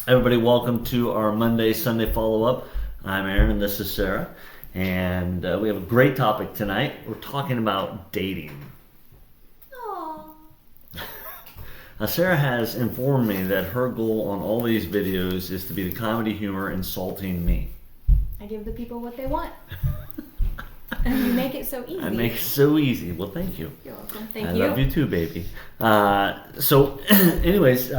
Everybody, welcome to our Monday, Sunday follow-up. I'm Aaron and this is Sarah. And we have a great topic tonight. We're talking about dating. Aww. Sarah has informed me that her goal on all these videos is to be the comedy humor insulting me. I give the people what they want. And you make it so easy. I make it so easy. Well, thank you. You're welcome. Thank I you. love you too, baby. Anyways,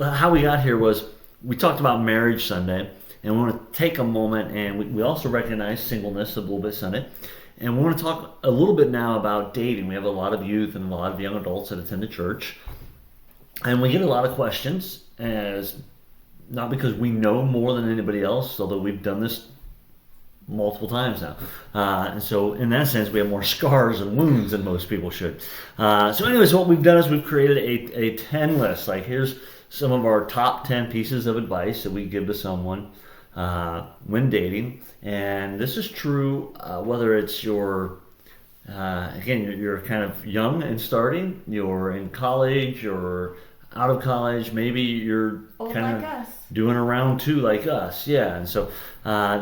how we got here was we talked about marriage Sunday, and we want to take a moment, and we also recognize singleness a little bit Sunday, and we want to talk a little bit now about dating. We have a lot of youth and a lot of young adults that attend the church, and we get a lot of questions, as not because we know more than anybody else, although we've done this multiple times now. And so in that sense, we have more scars and wounds than most people should. So anyways, what we've done is we've created a 10 list. Like, here's some of our top 10 pieces of advice that we give to someone when dating. And this is true whether it's you're kind of young and starting, you're in college, you're out of college, maybe you're Old kind of like us. doing a round two like us. Yeah. And so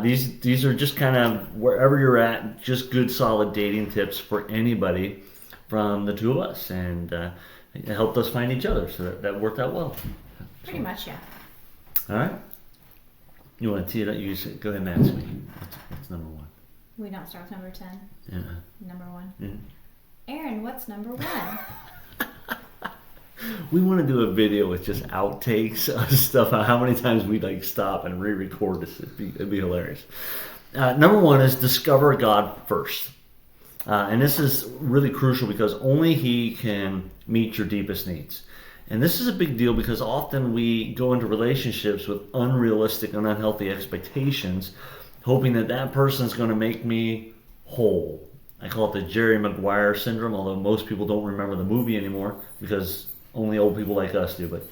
these are just kind of wherever you're at, just good solid dating tips for anybody from the two of us, and it helped us find each other, so that worked out well. Pretty much, yeah. All right. You want to tee it up? You go ahead and ask me. What's number one? We don't start with number 10. Yeah. Number 1. Yeah. Aaron, what's number 1? We want to do a video with just outtakes of stuff. How many times we stop and re-record this? It'd be hilarious. Number 1 is discover God first. And this is really crucial because only He can meet your deepest needs. And this is a big deal because often we go into relationships with unrealistic and unhealthy expectations, hoping that person is going to make me whole. I call it the Jerry Maguire syndrome, although most people don't remember the movie anymore because only old people like us do. But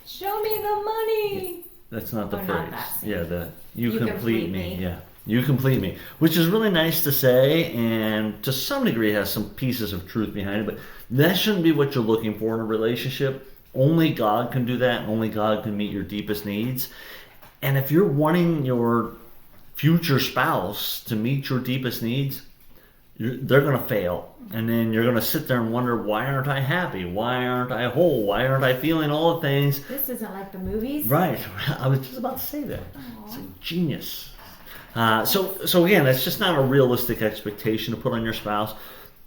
Show me the money. that's not the Or phrase. not that scene. Yeah, you You complete complete me. me. Yeah, you complete me, which is really nice to say, and to some degree has some pieces of truth behind it. But that shouldn't be what you're looking for in a relationship. Only God can do that. Only God can meet your deepest needs. And if you're wanting your future spouse to meet your deepest needs, they're going to fail. And then you're going to sit there and wonder, why aren't I happy? Why aren't I whole? Why aren't I feeling all the things? This isn't like the movies. Right. I was just about to say that. Aww. It's a genius. So again, that's just not a realistic expectation to put on your spouse.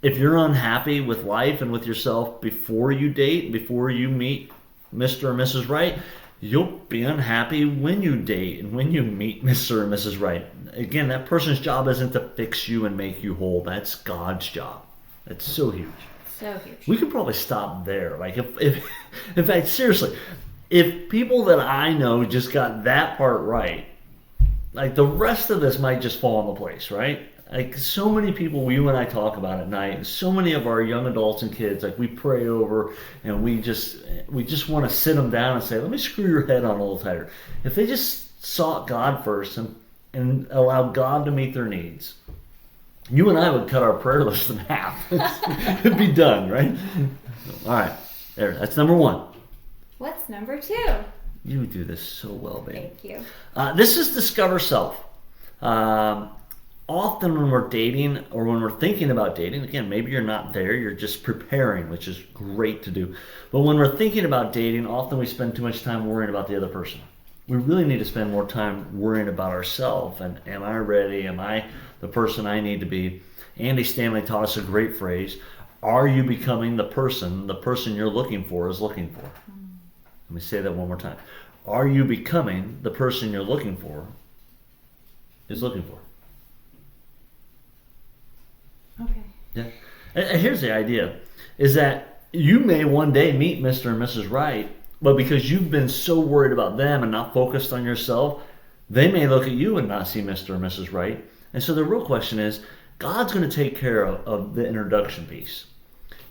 If you're unhappy with life and with yourself before you date, before you meet Mr. or Mrs. Right, you'll be unhappy when you date and when you meet Mr. or Mrs. Right. Again, that person's job isn't to fix you and make you whole. That's God's job. That's so huge. So huge. We could probably stop there. Like, if in fact, seriously, if people that I know just got that part right, like, the rest of this might just fall into place, right? Like, so many people you and I talk about at night, so many of our young adults and kids, like, we pray over and we just want to sit them down and say, let me screw your head on a little tighter. If they just sought God first and allowed God to meet their needs, you and I would cut our prayer list in half. It'd be done, right? All right, there. That's number 1. What's number 2? You do this so well, baby. Thank you. This is discover self. Often when we're dating or when we're thinking about dating, again, maybe you're not there, you're just preparing, which is great to do. But when we're thinking about dating, often we spend too much time worrying about the other person. We really need to spend more time worrying about ourselves. And am I ready? Am I the person I need to be? Andy Stanley taught us a great phrase. Are you becoming the person you're looking for is looking for? Let me say that one more time. Are you becoming the person you're looking for is looking for? Okay. Yeah. And here's the idea, is that you may one day meet Mr. and Mrs. Right, but because you've been so worried about them and not focused on yourself, they may look at you and not see Mr. or Mrs. Right. And so the real question is, God's going to take care of the introduction piece.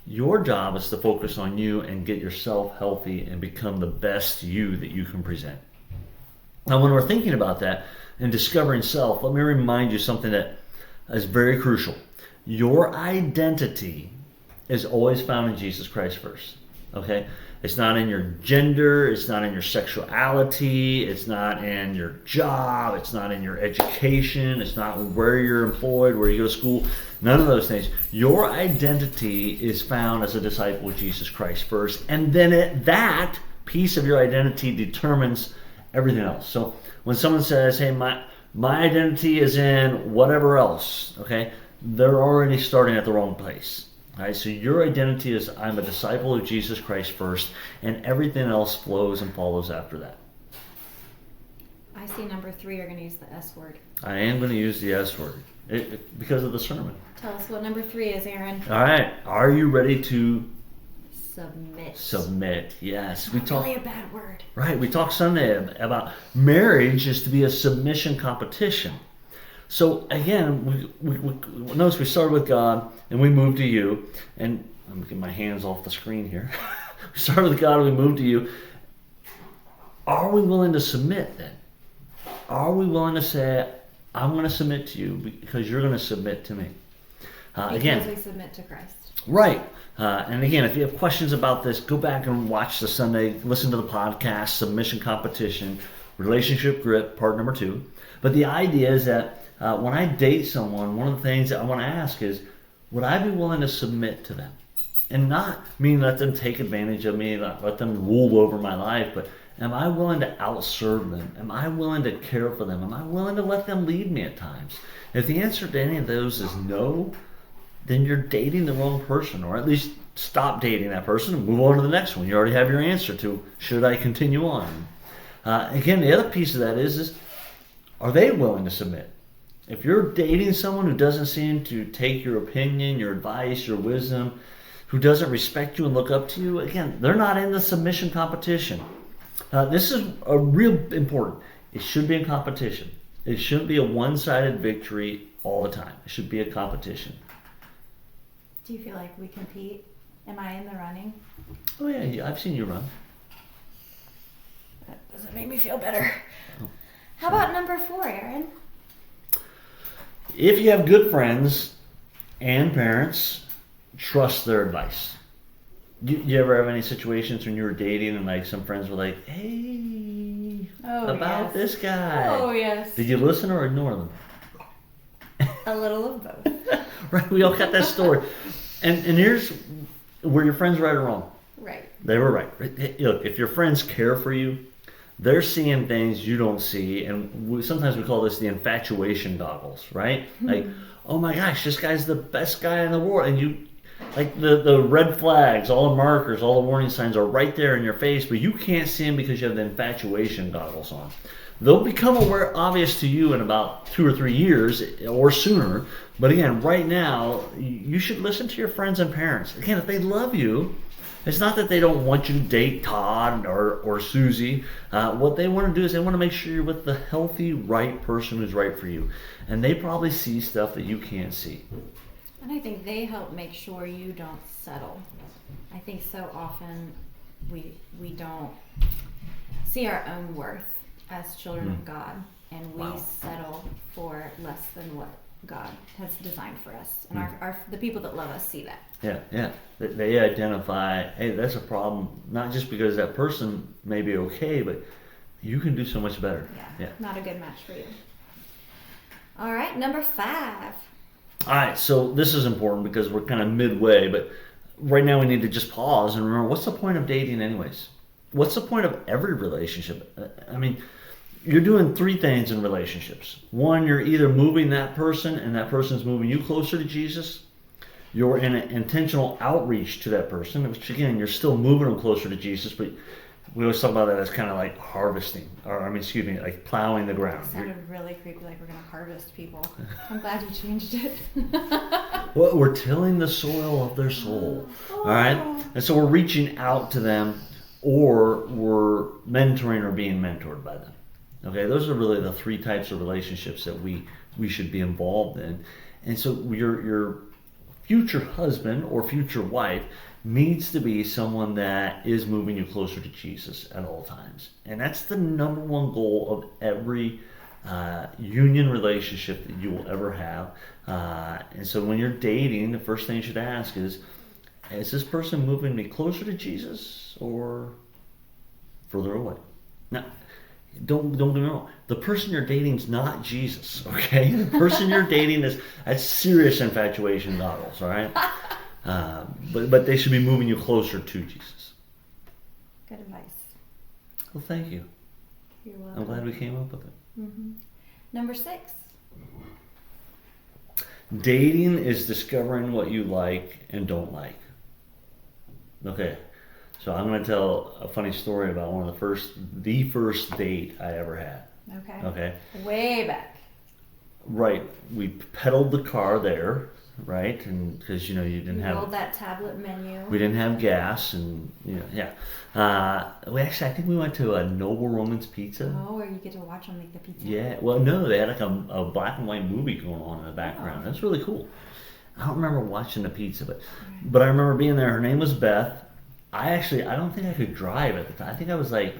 Your job is to focus on you and get yourself healthy and become the best you that you can present. Now, when we're thinking about that and discovering self, let me remind you something that is very crucial. Your identity is always found in Jesus Christ first. Okay? It's not in your gender. It's not in your sexuality. It's not in your job. It's not in your education. It's not where you're employed, where you go to school. None of those things. Your identity is found as a disciple of Jesus Christ first. And then that piece of your identity determines everything else. So when someone says, hey, my identity is in whatever else, okay, they're already starting at the wrong place. All right, so your identity is I'm a disciple of Jesus Christ first, and everything else flows and follows after that. I see number 3, you're going to use the S word. I am going to use the S word because of the sermon. Tell us what number 3 is, Aaron. All right, are you ready to submit? Submit, yes. Not really a bad word. Right, we talked Sunday about marriage is to be a submission competition. So again, we notice we started with God and we moved to you. And I'm getting my hands off the screen here. We started with God and we moved to you. Are we willing to submit then? Are we willing to say, I'm going to submit to you because you're going to submit to me? Because we submit to Christ. Right. And again, if you have questions about this, go back and watch the Sunday, listen to the podcast, Submission Competition, Relationship Grip, part number 2. But the idea is that when I date someone, one of the things that I want to ask is, would I be willing to submit to them? And not mean let them take advantage of me, let them rule over my life, but am I willing to outserve them? Am I willing to care for them? Am I willing to let them lead me at times? If the answer to any of those is no, then you're dating the wrong person, or at least stop dating that person and move on to the next one. You already have your answer to, should I continue on? Again, the other piece of that is are they willing to submit? If you're dating someone who doesn't seem to take your opinion, your advice, your wisdom, who doesn't respect you and look up to you, again, they're not in the submission competition. This is a real important. It should be a competition. It shouldn't be a one-sided victory all the time. It should be a competition. Do you feel like we compete? Am I in the running? Oh yeah, I've seen you run. That doesn't make me feel better. Oh, How about number 4, Aaron? If you have good friends and parents, trust their advice. You ever have any situations when you were dating and like some friends were like, hey, about this guy? Oh, yes. Did you listen or ignore them? A little of both. Right, we all got that story. And here's were your friends right or wrong? Right. They were right. Look, if your friends care for you, they're seeing things you don't see, and sometimes we call this the infatuation goggles, right? Like, oh my gosh, this guy's the best guy in the world, and you, like the red flags, all the markers, all the warning signs are right there in your face, but you can't see them because you have the infatuation goggles on. They'll become obvious to you in about 2 or 3 years or sooner. But again, right now, you should listen to your friends and parents. Again, if they love you, it's not that they don't want you to date Todd or Susie. What they want to do is they want to make sure you're with the healthy, right person who's right for you. And they probably see stuff that you can't see. And I think they help make sure you don't settle. I think so often we don't see our own worth as children of God, and we settle for less than what God has designed for us. And the people that love us see that. Yeah. They identify, hey, that's a problem, not just because that person may be okay, but you can do so much better. Yeah. Not a good match for you. All right, number 5. All right, so this is important because we're kind of midway, but right now we need to just pause and remember, what's the point of dating anyways? What's the point of every relationship? I mean, you're doing 3 things in relationships. 1, you're either moving that person and that person's moving you closer to Jesus. You're in an intentional outreach to that person, which again, you're still moving them closer to Jesus, but we always talk about that as kind of like harvesting, like plowing the ground. It sounded really creepy, like we're going to harvest people. I'm glad you changed it. Well, we're tilling the soil of their soul, all right? And so we're reaching out to them, or we're mentoring or being mentored by them. Okay, those are really the 3 types of relationships that we should be involved in. And so your future husband or future wife needs to be someone that is moving you closer to Jesus at all times. And that's the number 1 goal of every union relationship that you will ever have. And so when you're dating, the first thing you should ask is, is this person moving me closer to Jesus or further away? Now, don't get me wrong. The person you're dating is not Jesus, okay? The person you're dating that's serious infatuation goggles, all right? But they should be moving you closer to Jesus. Good advice. Well, thank you. You're welcome. I'm glad we came up with it. Mm-hmm. Number 6. Dating is discovering what you like and don't like. Okay, so I'm going to tell a funny story about the first date I ever had. Okay. Way back. Right, we pedaled the car there, right, and because you didn't have rolled that tablet menu. We didn't have gas, and yeah. I think we went to a Noble Roman's Pizza. Oh, where you get to watch them make the pizza. Yeah, well, no, they had like a black and white movie going on in the background. That's really cool. I don't remember watching the pizza, but I remember being there. Her name was Beth. I don't think I could drive at the time. I think I was like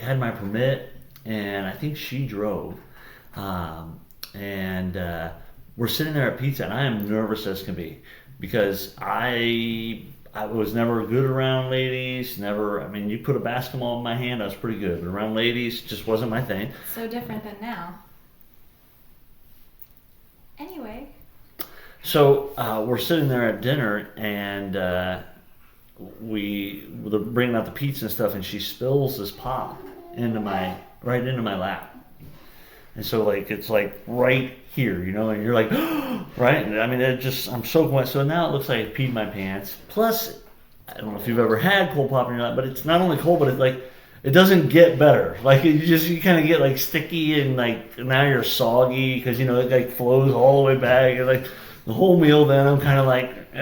had my permit, and I think she drove. And we're sitting there at pizza, and I am nervous as can be because I was never good around ladies. Never. I mean, you put a basketball in my hand, I was pretty good, but around ladies just wasn't my thing. So different than now. Anyway. So we're sitting there at dinner, and we're bringing out the pizza and stuff, and she spills this pop right into my lap. And so it's right here, and you're like, right? I mean, I'm soaking wet. So now it looks like I peed my pants. Plus, I don't know if you've ever had cold pop in your lap, but it's not only cold, but it's it doesn't get better. You kind of get sticky, and now you're soggy because it flows all the way back. And the whole meal, then I'm kind of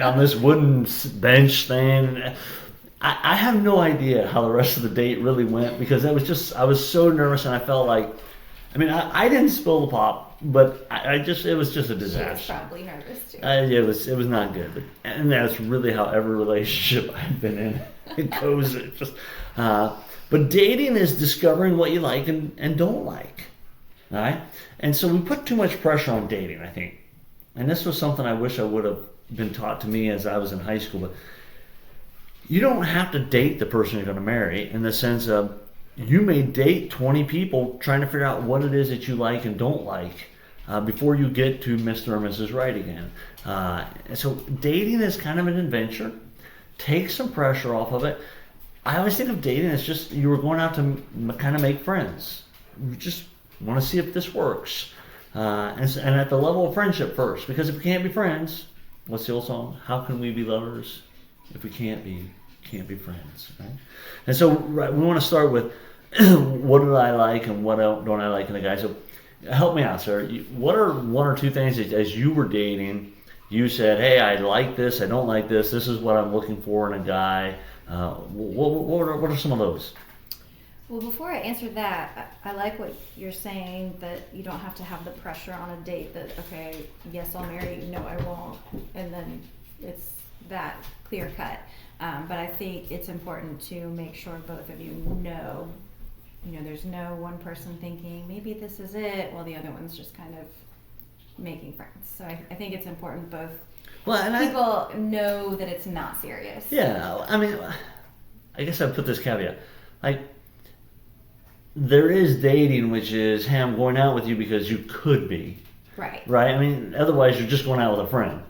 on this wooden bench thing. I have no idea how the rest of the date really went because I was so nervous, and I felt I didn't spill the pop, but it was just a disaster. She was probably nervous too. It was not good, and that's really how every relationship I've been in it goes. But dating is discovering what you like and don't like, all right? And so we put too much pressure on dating, I think, and this was something I wish I would have been taught to me as I was in high school. But you don't have to date the person you're going to marry in the sense of you may date 20 people trying to figure out what it is that you like and don't like before you get to Mr. or Mrs. Right again. And so dating is kind of an adventure. Take some pressure off of it. I always think of dating as just you were going out to kind of make friends. You just want to see if this works. And at the level of friendship first. Because if we can't be friends, what's the old song? How can we be lovers if we can't be friends, right? And so we want to start with what do I like and what don't I like in a guy. So help me out, sir. What are one or two things that as you were dating, you said, hey, I like this, I don't like this, this is what I'm looking for in a guy. What are some of those? Well, before I answer that, I like what you're saying, that you don't have to have the pressure on a date that, okay, yes, I'll marry you, no, I won't, and then it's that clear cut. But I think it's important to make sure both of you know, there's no one person thinking, maybe this is it, while the other one's just kind of making friends. So I think it's important both people know that it's not serious. Yeah, I guess I'd put this caveat. There is dating, which is, hey, I'm going out with you because you could be. Right. Right? Otherwise you're just going out with a friend.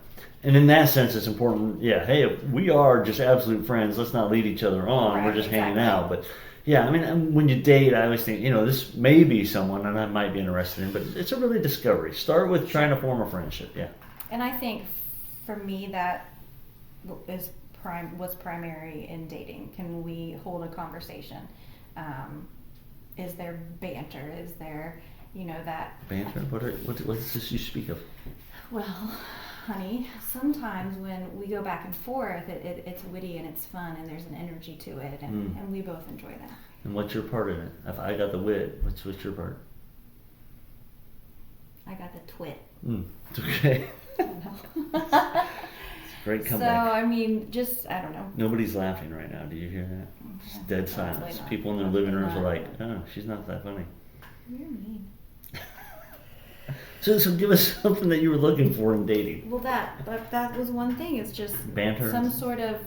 And in that sense, it's important, yeah, hey, if we are just absolute friends, let's not lead each other on. Right, we're just exactly. hanging out. But yeah, when you date, I always think, this may be someone that I might be interested in, but it's a really discovery. Start with trying to form a friendship, yeah. And I think for me that is what's primary in dating. Can we hold a conversation? Is there banter? Is there, that... Banter? What is this you speak of? Well, honey, sometimes when we go back and forth, it's witty and it's fun and there's an energy to it, and we both enjoy that. And what's your part in it? If I got the wit, what's your part? I got the twit. It's okay. Great comeback. So, I don't know. Nobody's laughing right now. Do you hear that? It's dead silence. People in their living rooms are like, oh, she's not that funny. You're mean. So give us something that you were looking for in dating. Well, that was one thing. It's just banter. Some sort of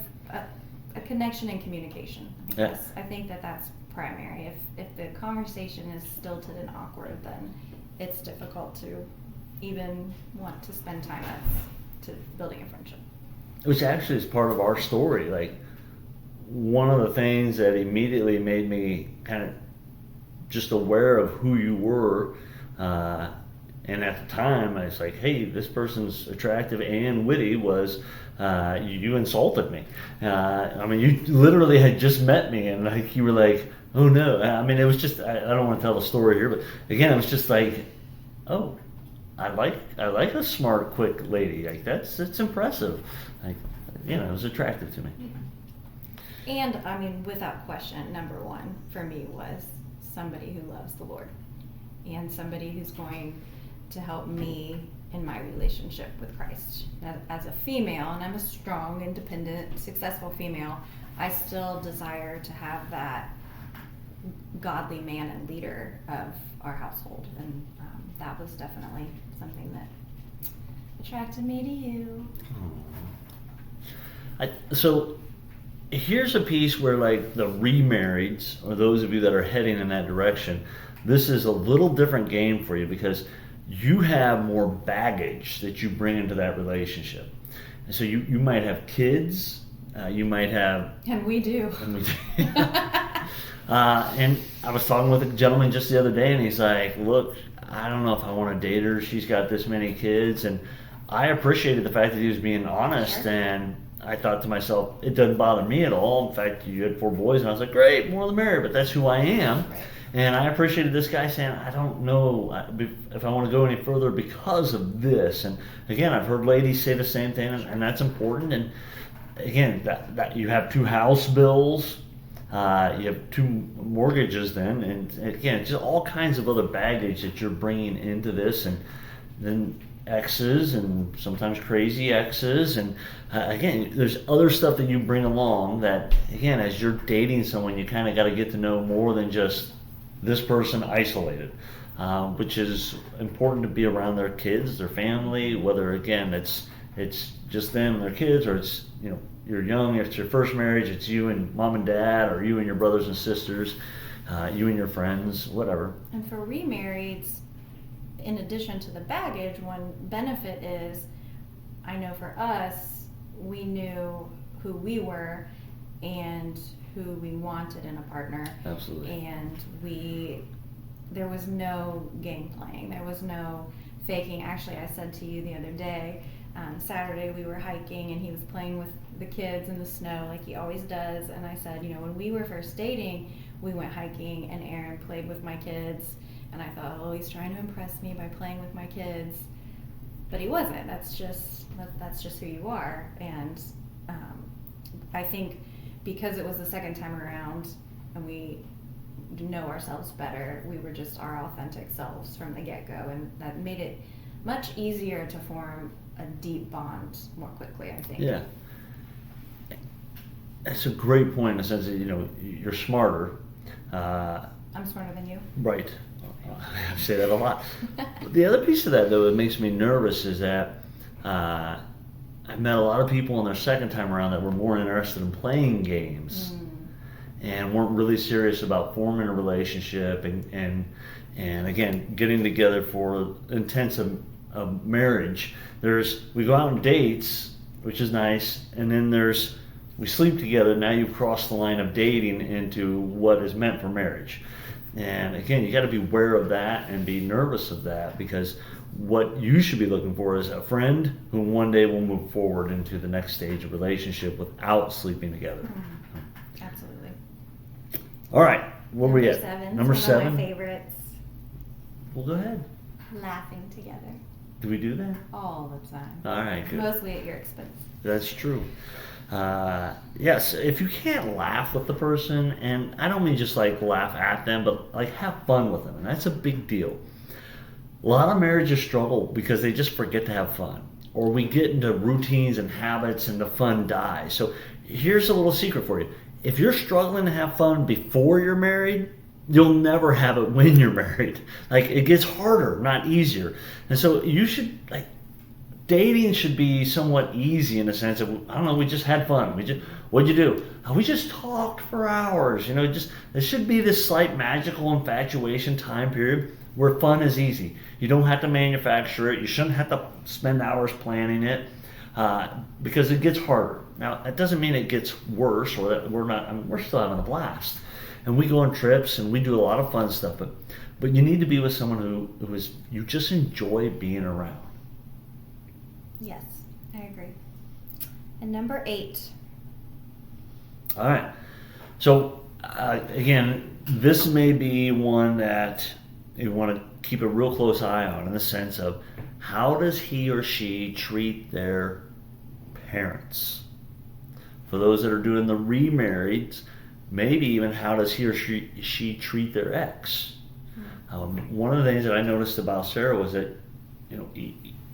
a connection and communication. I think that's primary. If the conversation is stilted and awkward, then it's difficult to even want to spend time to building a friendship. Which actually is part of our story. Like, one of the things that immediately made me kind of just aware of who you were, and at the time I was like, hey, this person's attractive and witty, was you insulted me. I mean, you literally had just met me, and like you were like, oh no. I mean, it was just, I don't want to tell the story here, but again, it was just like, oh, I like a smart, quick lady. Like, it's impressive. Like, it was attractive to me. And I mean, without question, number one for me was somebody who loves the Lord, and somebody who's going to help me in my relationship with Christ. As a female, and I'm a strong, independent, successful female, I still desire to have that godly man and leader of our household, and that was definitely something that attracted me to you. So here's a piece where, like, the remarrieds, or those of you that are heading in that direction, this is a little different game for you, because you have more baggage that you bring into that relationship. And so you might have kids, you might have... And we do. And I was talking with a gentleman just the other day, and he's like, look, I don't know if I want to date her. She's got this many kids. And I appreciated the fact that he was being honest. Sure. And I thought to myself, it doesn't bother me at all. In fact, you had 4 boys, and I was like, great, more the merrier, but that's who I am. Right. And I appreciated this guy saying, I don't know if I want to go any further because of this. And again, I've heard ladies say the same thing, and that's important. And again, that you have 2 house bills, you have 2 mortgages then, and again, just all kinds of other baggage that you're bringing into this, and then exes, and sometimes crazy exes, and again, there's other stuff that you bring along that, again, as you're dating someone, you kind of got to get to know more than just this person isolated, which is important to be around their kids, their family, whether, again, it's just them and their kids, or it's, you're young, it's your first marriage, it's you and mom and dad, or you and your brothers and sisters, you and your friends, whatever. And for remarrieds, in addition to the baggage, one benefit is, I know for us, we knew who we were and who we wanted in a partner. Absolutely. And there was no game playing. There was no faking. Actually, I said to you the other day, Saturday we were hiking and he was playing with the kids in the snow like he always does. And I said, when we were first dating, we went hiking and Aaron played with my kids. And I thought, oh, he's trying to impress me by playing with my kids. But he wasn't. That's just who you are. And I think because it was the second time around and we know ourselves better, we were just our authentic selves from the get-go. And that made it much easier to form a deep bond more quickly, I think. Yeah. That's a great point in the sense that, you're smarter. I'm smarter than you. Right. I say that a lot. The other piece of that, though, that makes me nervous is that I've met a lot of people on their second time around that were more interested in playing games and weren't really serious about forming a relationship and again, getting together for intensive marriage. We go out on dates, which is nice, and then we sleep together. Now you've crossed the line of dating into what is meant for marriage. And again, you got to be aware of that and be nervous of that, because what you should be looking for is a friend who one day will move forward into the next stage of relationship without sleeping together. Absolutely. All right, where were we at? Number 7. One of my favorites. Well, go ahead. Laughing together. Do we do that? All the time. All right, good. Mostly at your expense. That's true. Yes, if you can't laugh with the person, and I don't mean just like laugh at them, but like have fun with them, and that's a big deal. A lot of marriages struggle because they just forget to have fun, or we get into routines and habits and the fun dies. So here's a little secret for you. If you're struggling to have fun before you're married, you'll never have it when you're married. Like, it gets harder, not easier. And so you should dating should be somewhat easy in the sense of, I don't know, we just had fun. What'd you do? "Oh, we just talked for hours." There should be this slight magical infatuation time period where fun is easy. You don't have to manufacture it. You shouldn't have to spend hours planning it, because it gets harder. Now, that doesn't mean it gets worse or that we're not. I mean, we're still having a blast, and we go on trips and we do a lot of fun stuff. But you need to be with someone who is you just enjoy being around. Yes, I agree. And number 8. All right. So again, this may be one that you want to keep a real close eye on, in the sense of, how does he or she treat their parents? For those that are doing the remarrieds, maybe even how does he or she treat their ex? One of the things that I noticed about Sarah was that,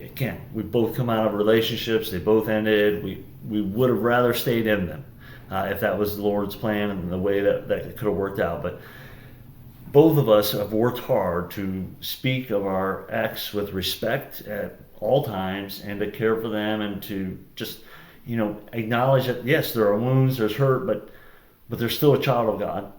again, we both come out of relationships. They both ended. We would have rather stayed in them, if that was the Lord's plan and the way that could have worked out. But both of us have worked hard to speak of our ex with respect at all times, and to care for them, and to just, acknowledge that, yes, there are wounds, there's hurt, but they're still a child of God,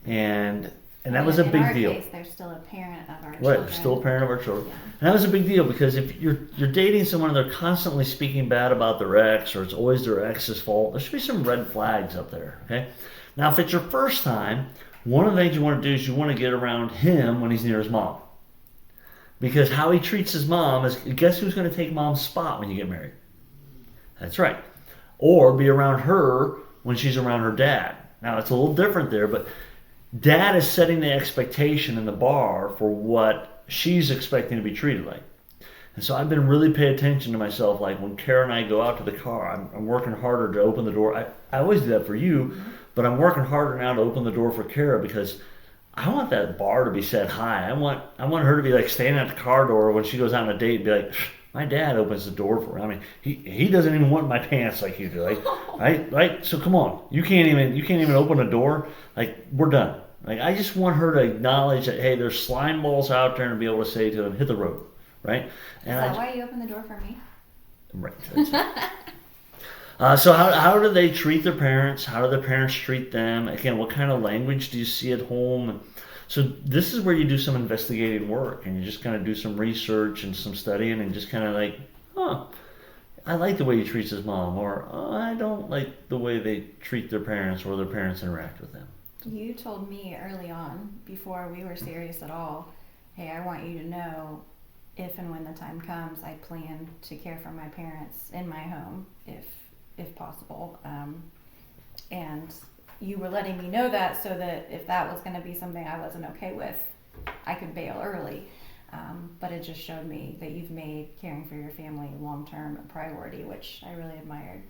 and that was a big deal. In our case, they're still a parent of our children. Right, still a parent of our children. Yeah. And that was a big deal, because if you're dating someone and they're constantly speaking bad about their ex, or it's always their ex's fault, there should be some red flags up there, okay? Now, if it's your first time, one of the things you want to do is you want to get around him when he's near his mom. Because how he treats his mom is, guess who's going to take mom's spot when you get married? That's right. Or be around her when she's around her dad. Now, it's a little different there, but dad is setting the expectation in the bar for what she's expecting to be treated like. And so I've been really paying attention to myself. Like when Kara and I go out to the car, I'm working harder to open the door. I always do that for you, but I'm working harder now to open the door for Kara, because I want that bar to be set high. I want her to be like standing at the car door when she goes out on a date and be like, "My dad opens the door for me. I mean, he doesn't even want my pants like you do. Like, right? So come on, you can't even open a door. Like, we're done." Like, I just want her to acknowledge that, hey, there's slime balls out there, and be able to say to them, "Hit the road," right? And Is that why you open the door for me? Right. That's it. So how do they treat their parents? How do their parents treat them? Again, what kind of language do you see at home? And so this is where you do some investigating work, and you just kind of do some research and some studying, and just kind of like, I like the way he treats his mom, or I don't like the way they treat their parents, or their parents interact with them. You told me early on, before we were serious at all, hey, I want you to know, if and when the time comes, I plan to care for my parents in my home, if possible. And you were letting me know that, so that if that was going to be something I wasn't okay with, I could bail early. But it just showed me that you've made caring for your family long-term a priority, which I really admired.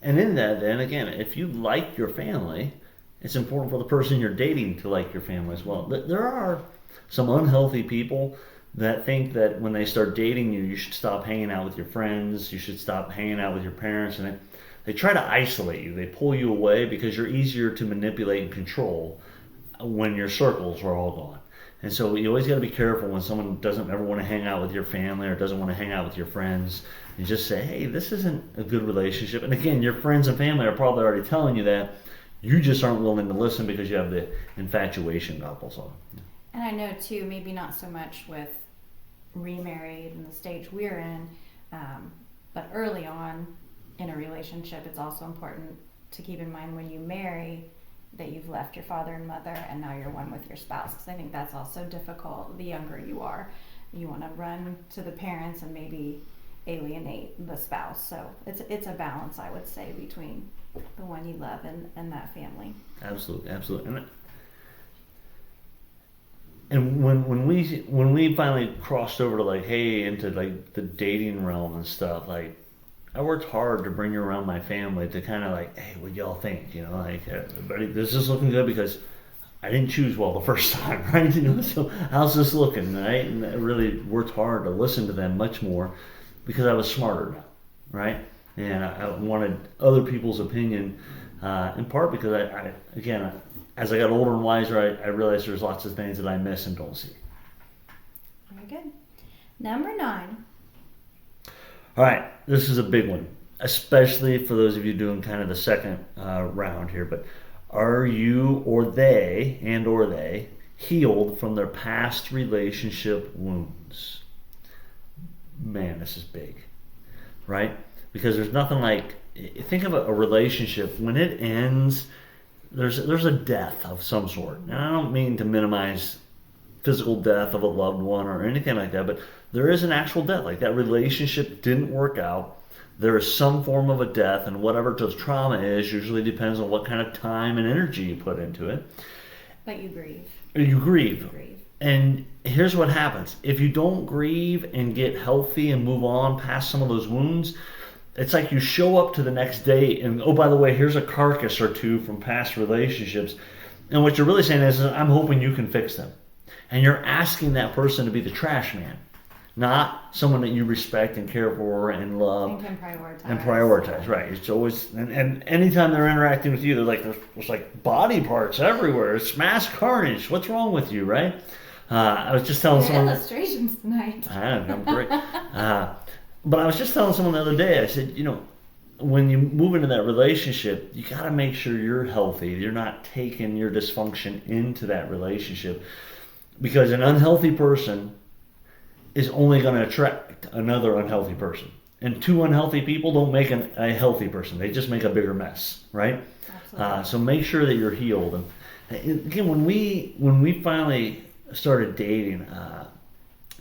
And in that, then, again, if you like your family, it's important for the person you're dating to like your family as well. There are some unhealthy people that think that when they start dating you, you should stop hanging out with your friends, you should stop hanging out with your parents, and they try to isolate you. They pull you away because you're easier to manipulate and control when your circles are all gone. And so you always got to be careful when someone doesn't ever want to hang out with your family or doesn't want to hang out with your friends. You just say, hey, this isn't a good relationship. And again, your friends and family are probably already telling you that. You just aren't willing to listen because you have the infatuation goggles on. And I know, too, maybe not so much with remarried and the stage we're in, but early on in a relationship, it's also important to keep in mind when you marry that you've left your father and mother and now you're one with your spouse, because I think that's also difficult the younger you are. You want to run to the parents and maybe alienate the spouse. So it's a balance, I would say, between the one you love and that family. Absolutely. And when we finally crossed over to like, hey, into like the dating realm and stuff, like I worked hard to bring you around my family to kind of like, hey, what y'all think? Like, everybody, this is looking good, because I didn't choose well the first time, right? So how's this looking, right? And I really worked hard to listen to them much more because I was smarter now, right? And I wanted other people's opinion, in part because I again, as I got older and wiser, I realized there's lots of things that I miss and don't see. Very good. Number 9. All right, this is a big one, especially for those of you doing kind of the second round here. But are you or they healed from their past relationship wounds? Man, this is big, right? Because there's nothing like, think of a relationship when it ends. There's a death of some sort, and I don't mean to minimize physical death of a loved one or anything like that, but there is an actual death. Like that relationship didn't work out. There is some form of a death, and whatever the trauma is usually depends on what kind of time and energy you put into it. But you grieve. You grieve. You grieve. And here's what happens. If you don't grieve and get healthy and move on past some of those wounds, it's like you show up to the next day and, oh, by the way, here's a carcass or two from past relationships. And what you're really saying is, I'm hoping you can fix them. And you're asking that person to be the trash man, not someone that you respect and care for and love. And can prioritize. And prioritize, right. It's always, and anytime they're interacting with you, there's like body parts everywhere. It's mass carnage. What's wrong with you, right? I was just telling someone. Illustrations tonight. I'm great. But I was just telling someone the other day, I said, when you move into that relationship, you got to make sure you're healthy. You're not taking your dysfunction into that relationship. Because an unhealthy person is only going to attract another unhealthy person. And two unhealthy people don't make a healthy person. They just make a bigger mess, right? Absolutely. So make sure that you're healed. And again, when we finally started dating,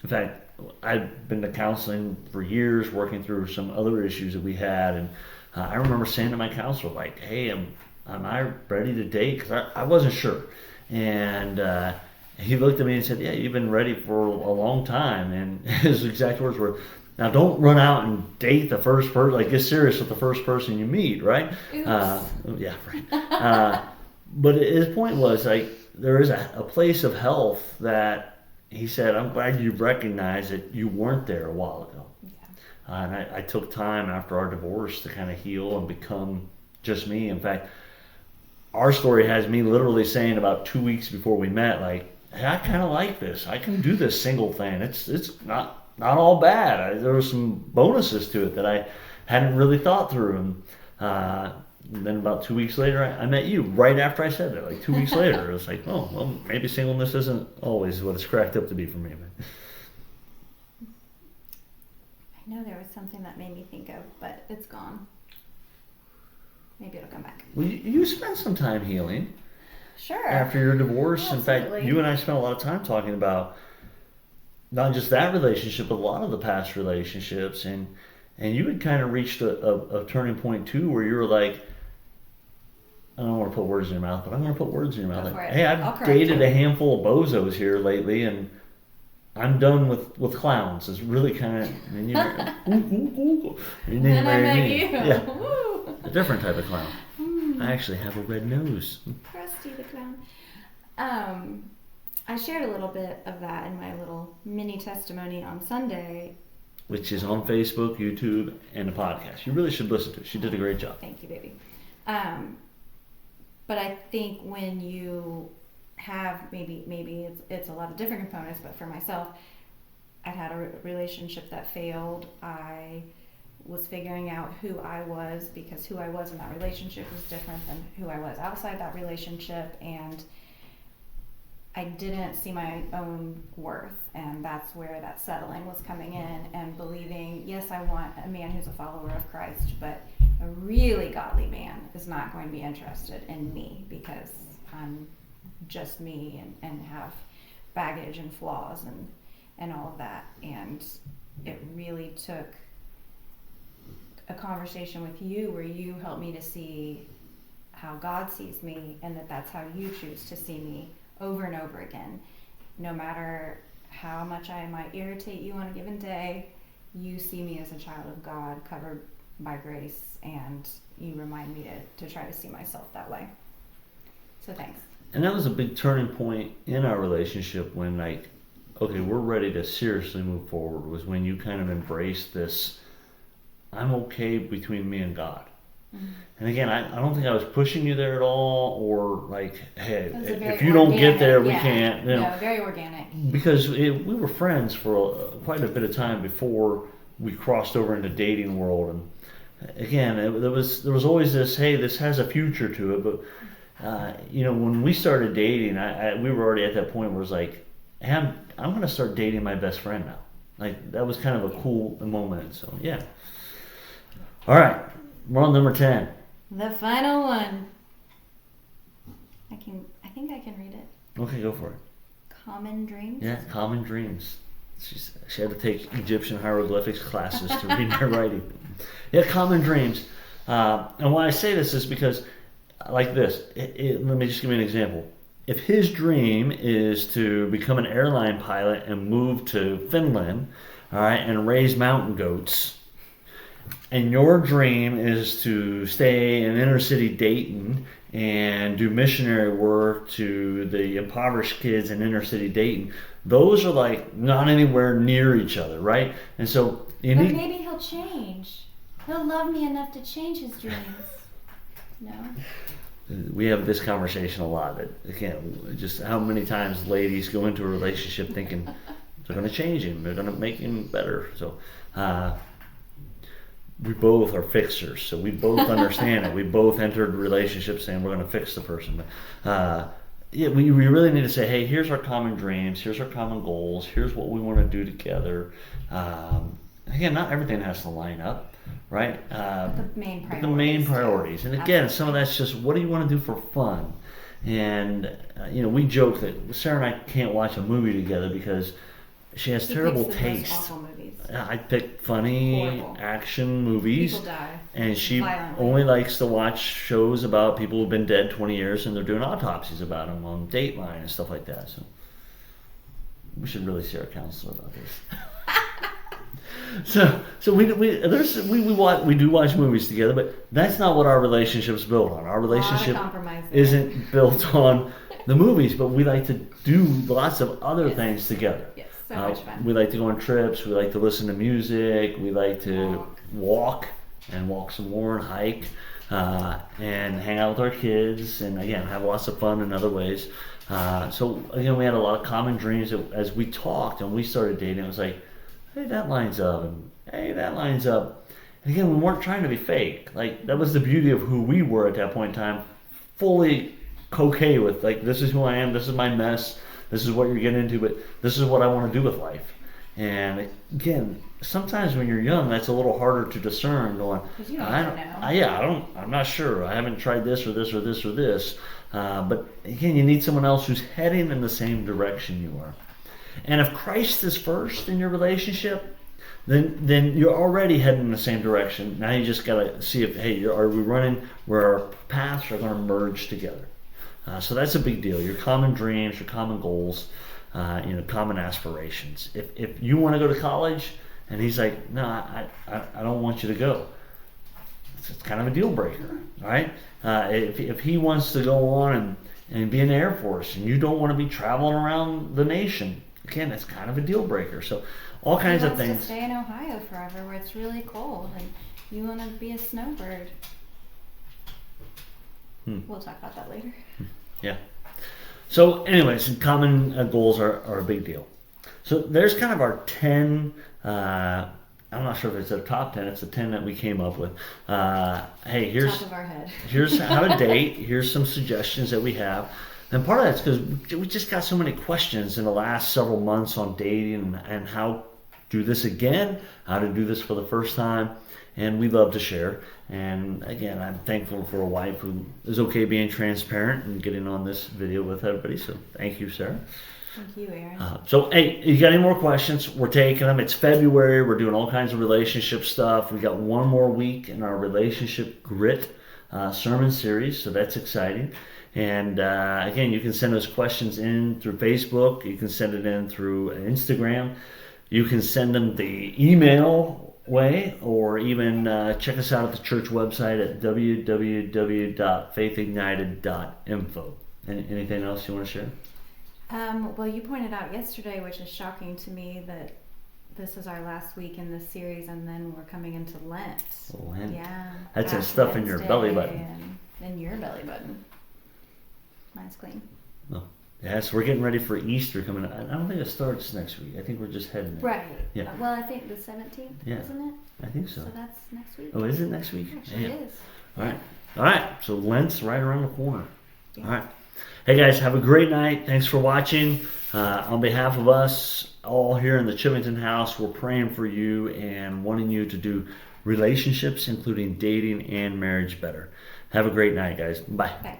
in fact, I've been to counseling for years, working through some other issues that we had. And I remember saying to my counselor, like, hey, am I ready to date? Because I wasn't sure. And he looked at me and said, yeah, you've been ready for a long time. And his exact words were, now don't run out and date the first person, like get serious with the first person you meet, right? Yeah, right. But his point was, like, there is a place of health that he said, I'm glad you recognized that you weren't there a while ago. Yeah. And I took time after our divorce to kind of heal and become just me. In fact, our story has me literally saying about 2 weeks before we met, like, hey, I kind of like this. I can do this single thing. It's not all bad. There were some bonuses to it that I hadn't really thought through. And then about 2 weeks later, I met you right after I said that. Like 2 weeks later, it was like, oh, well, maybe singleness isn't always what it's cracked up to be for me. I know there was something that made me think of, but it's gone. Maybe it'll come back. Well, you spent some time healing. Sure. After your divorce. Absolutely. In fact, you and I spent a lot of time talking about not just that relationship, but a lot of the past relationships. And you had kind of reached a turning point too, where you were like, I don't want to put words in your mouth, but I'm going to put words in your mouth. Go Like, for it. hey, I'll I've correct dated you. a handful of bozos here lately, and I'm done with clowns. It's really kind of, and then And I met me. you. Yeah, Woo. a different type of clown. I actually have a red nose. Krusty the Clown. I shared a little bit of that in my little mini testimony on Sunday. Which is on Facebook, YouTube, and the podcast. You really should listen to it. She did a great job. Thank you, baby. But I think when you have maybe it's a lot of different components, but for myself, I'd had a relationship that failed. I was figuring out who I was, because who I was in that relationship was different than who I was outside that relationship, and I didn't see my own worth, and that's where that settling was coming in, and believing, yes, I want a man who's a follower of Christ, but a really godly man is not going to be interested in me because I'm just me and have baggage and flaws and all of that. And it really took a conversation with you where you helped me to see how God sees me, and that's how you choose to see me over and over again. No matter how much I might irritate you on a given day, you see me as a child of God, covered by grace, and you remind me to try to see myself that way. So thanks. And that was a big turning point in our relationship when, like, okay, we're ready to seriously move forward, was when you kind of embraced this, I'm okay between me and God. Mm-hmm. And again, I don't think I was pushing you there at all, or like, hey, if you don't get there, we can't. No, very organic. Because we were friends for quite a bit of time before we crossed over into dating world, and again, there was always this, hey, this has a future to it, but when we started dating, we were already at that point where it was like, hey, I'm going to start dating my best friend now. Like, that was kind of a cool moment. So, yeah. All right. We're on number 10. The final one. I think I can read it. Okay, go for it. Common dreams? Yeah, common dreams. She had to take Egyptian hieroglyphics classes to read my writing. Yeah, common dreams. And why I say this is because, like this, let me just give you an example. If his dream is to become an airline pilot and move to Finland, all right, and raise mountain goats, and your dream is to stay in inner city Dayton and do missionary work to the impoverished kids in inner city Dayton, those are like not anywhere near each other, right? And so maybe he'll change. He'll love me enough to change his dreams. No? We have this conversation a lot. That, again, just how many times ladies go into a relationship thinking they're going to change him, they're going to make him better. So we both are fixers, so we both understand it. We both entered relationships saying we're going to fix the person. But we really need to say, hey, here's our common dreams, here's our common goals, here's what we want to do together. Again, not everything has to line up, right? The main priorities. And again, some of that's just, what do you want to do for fun? And we joke that Sarah and I can't watch a movie together because she has terrible taste. Most awful movies. I pick funny Horrible action movies. People die. And she Violently. only likes to watch shows about people who've been dead 20 years and they're doing autopsies about them on Dateline and stuff like that. So we should really see our counselor about this. So we do watch movies together, but that's not what our relationship's built on. Our relationship isn't built on the movies, but we like to do lots of other things together. Yes, so much fun. We like to go on trips. We like to listen to music. We like to walk some more and hike and hang out with our kids and, again, have lots of fun in other ways. So, again, we had a lot of common dreams as we talked and we started dating. It was like, hey, that lines up, and hey, that lines up. And again, we weren't trying to be fake. Like, that was the beauty of who we were at that point in time, fully okay with, like, this is who I am, this is my mess, this is what you're getting into, but this is what I want to do with life. And again, sometimes when you're young, that's a little harder to discern. Going, because you don't know. I'm not sure. I haven't tried this or this or this or this. But again, you need someone else who's heading in the same direction you are. And if Christ is first in your relationship, then you're already heading in the same direction. Now you just got to see if, hey, are we running where our paths are going to merge together? So that's a big deal. Your common dreams, your common goals, common aspirations. If you want to go to college and he's like, no, I don't want you to go, it's kind of a deal breaker, right? If he wants to go on and be in the Air Force and you don't want to be traveling around the nation, again, that's kind of a deal breaker. So all kinds of things. He wants to stay in Ohio forever where it's really cold and you want to be a snowbird. We'll talk about that later. Yeah. So anyways, common goals are a big deal. So there's kind of our 10, I'm not sure if it's a top 10, it's the 10 that we came up with. Hey, here's top of our head. Here's how to date. Here's some suggestions that we have. And part of that's because we just got so many questions in the last several months on dating and how to do this again, how to do this for the first time. And we love to share. And again, I'm thankful for a wife who is okay being transparent and getting on this video with everybody. So thank you, Sarah. Thank you, Aaron. So, hey, you got any more questions? We're taking them. It's February. We're doing all kinds of relationship stuff. We got one more week in our Relationship Grit sermon series. So that's exciting. And again, you can send those questions in through Facebook. You can send it in through Instagram. You can send them the email way, or even check us out at the church website at www.faithignited.info. Anything else you want to share? Well, you pointed out yesterday, which is shocking to me, that this is our last week in this series, and then we're coming into Lent. Lent. Yeah. That's that stuff in your belly button. And your belly button. Mine's clean. Oh, Yes, we're getting ready for Easter coming up. I don't think it starts next week. I think we're just heading there. Right. Yeah. Well, I think the 17th, Yeah. isn't it? I think so. So that's next week. Oh, is it next week? Actually, Man. it is. All right. All right. So Lent's right around the corner. Yeah. All right. Hey guys, have a great night. Thanks for watching. On behalf of us all here in the Chivington house, we're praying for you and wanting you to do relationships, including dating and marriage, better. Have a great night, guys. Bye. Bye.